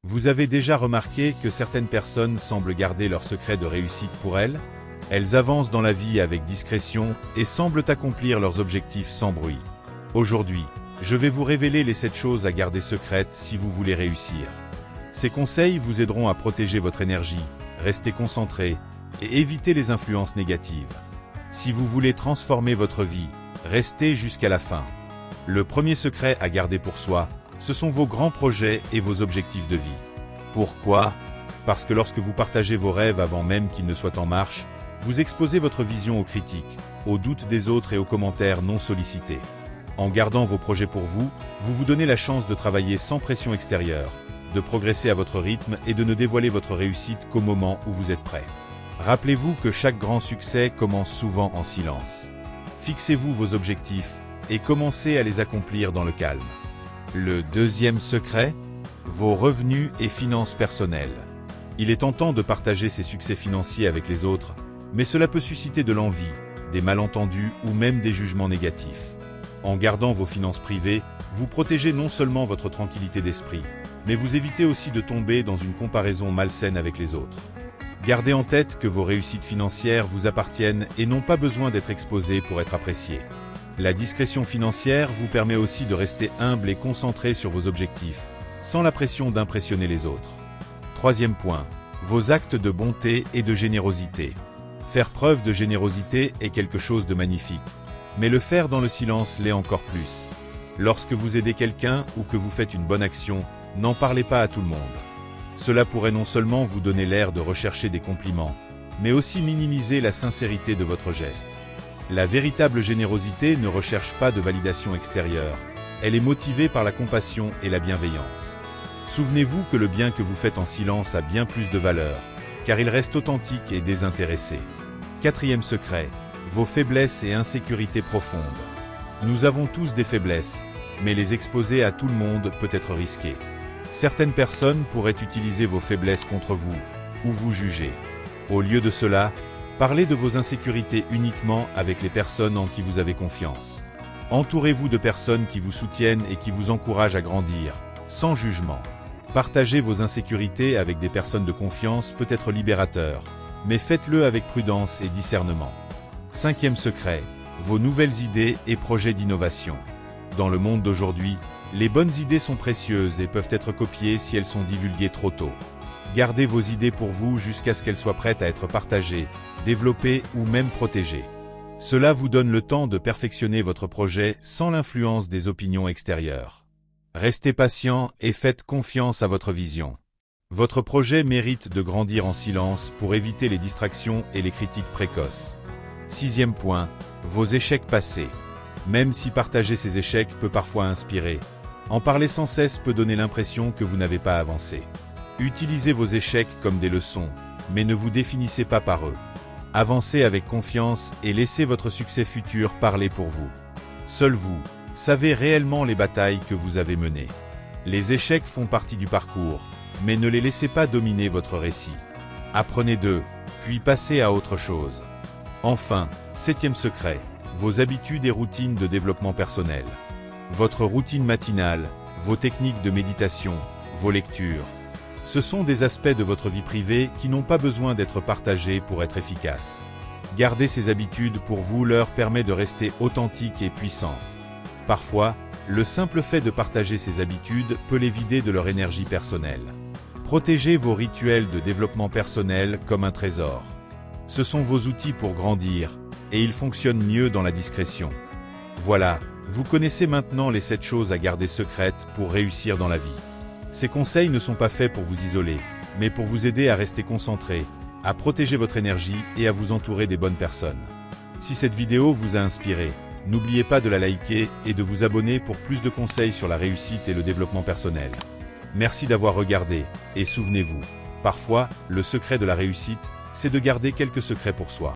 Vous avez déjà remarqué que certaines personnes semblent garder leur secret de réussite pour elles? Elles avancent dans la vie avec discrétion et semblent accomplir leurs objectifs sans bruit. Aujourd'hui, je vais vous révéler les 7 choses à garder secrètes si vous voulez réussir. Ces conseils vous aideront à protéger votre énergie, rester concentré et éviter les influences négatives. Si vous voulez transformer votre vie, restez jusqu'à la fin. Le premier secret à garder pour soi, ce sont vos grands projets et vos objectifs de vie. Pourquoi? Parce que lorsque vous partagez vos rêves avant même qu'ils ne soient en marche, vous exposez votre vision aux critiques, aux doutes des autres et aux commentaires non sollicités. En gardant vos projets pour vous, vous vous donnez la chance de travailler sans pression extérieure, de progresser à votre rythme et de ne dévoiler votre réussite qu'au moment où vous êtes prêt. Rappelez-vous que chaque grand succès commence souvent en silence. Fixez-vous vos objectifs et commencez à les accomplir dans le calme. Le deuxième secret, vos revenus et finances personnelles. Il est tentant de partager ses succès financiers avec les autres, mais cela peut susciter de l'envie, des malentendus ou même des jugements négatifs. En gardant vos finances privées, vous protégez non seulement votre tranquillité d'esprit, mais vous évitez aussi de tomber dans une comparaison malsaine avec les autres. Gardez en tête que vos réussites financières vous appartiennent et n'ont pas besoin d'être exposées pour être appréciées. La discrétion financière vous permet aussi de rester humble et concentré sur vos objectifs, sans la pression d'impressionner les autres. Troisième point, vos actes de bonté et de générosité. Faire preuve de générosité est quelque chose de magnifique, mais le faire dans le silence l'est encore plus. Lorsque vous aidez quelqu'un ou que vous faites une bonne action, n'en parlez pas à tout le monde. Cela pourrait non seulement vous donner l'air de rechercher des compliments, mais aussi minimiser la sincérité de votre geste. La véritable générosité ne recherche pas de validation extérieure, elle est motivée par la compassion et la bienveillance. Souvenez-vous que le bien que vous faites en silence a bien plus de valeur, car il reste authentique et désintéressé. Quatrième secret, vos faiblesses et insécurités profondes. Nous avons tous des faiblesses, mais les exposer à tout le monde peut être risqué. Certaines personnes pourraient utiliser vos faiblesses contre vous, ou vous juger. Au lieu de cela, parlez de vos insécurités uniquement avec les personnes en qui vous avez confiance. Entourez-vous de personnes qui vous soutiennent et qui vous encouragent à grandir, sans jugement. Partager vos insécurités avec des personnes de confiance peut être libérateur, mais faites-le avec prudence et discernement. Cinquième secret, vos nouvelles idées et projets d'innovation. Dans le monde d'aujourd'hui, les bonnes idées sont précieuses et peuvent être copiées si elles sont divulguées trop tôt. Gardez vos idées pour vous jusqu'à ce qu'elles soient prêtes à être partagées, développées ou même protégées. Cela vous donne le temps de perfectionner votre projet sans l'influence des opinions extérieures. Restez patient et faites confiance à votre vision. Votre projet mérite de grandir en silence pour éviter les distractions et les critiques précoces. Sixième point, vos échecs passés. Même si partager ces échecs peut parfois inspirer, en parler sans cesse peut donner l'impression que vous n'avez pas avancé. Utilisez vos échecs comme des leçons, mais ne vous définissez pas par eux. Avancez avec confiance et laissez votre succès futur parler pour vous. Seul vous savez réellement les batailles que vous avez menées. Les échecs font partie du parcours, mais ne les laissez pas dominer votre récit. Apprenez d'eux, puis passez à autre chose. Enfin, septième secret, vos habitudes et routines de développement personnel. Votre routine matinale, vos techniques de méditation, vos lectures. Ce sont des aspects de votre vie privée qui n'ont pas besoin d'être partagés pour être efficaces. Garder ces habitudes pour vous leur permet de rester authentique et puissante. Parfois, le simple fait de partager ces habitudes peut les vider de leur énergie personnelle. Protégez vos rituels de développement personnel comme un trésor. Ce sont vos outils pour grandir, et ils fonctionnent mieux dans la discrétion. Voilà, vous connaissez maintenant les 7 choses à garder secrètes pour réussir dans la vie. Ces conseils ne sont pas faits pour vous isoler, mais pour vous aider à rester concentré, à protéger votre énergie et à vous entourer des bonnes personnes. Si cette vidéo vous a inspiré, n'oubliez pas de la liker et de vous abonner pour plus de conseils sur la réussite et le développement personnel. Merci d'avoir regardé, et souvenez-vous, parfois, le secret de la réussite, c'est de garder quelques secrets pour soi.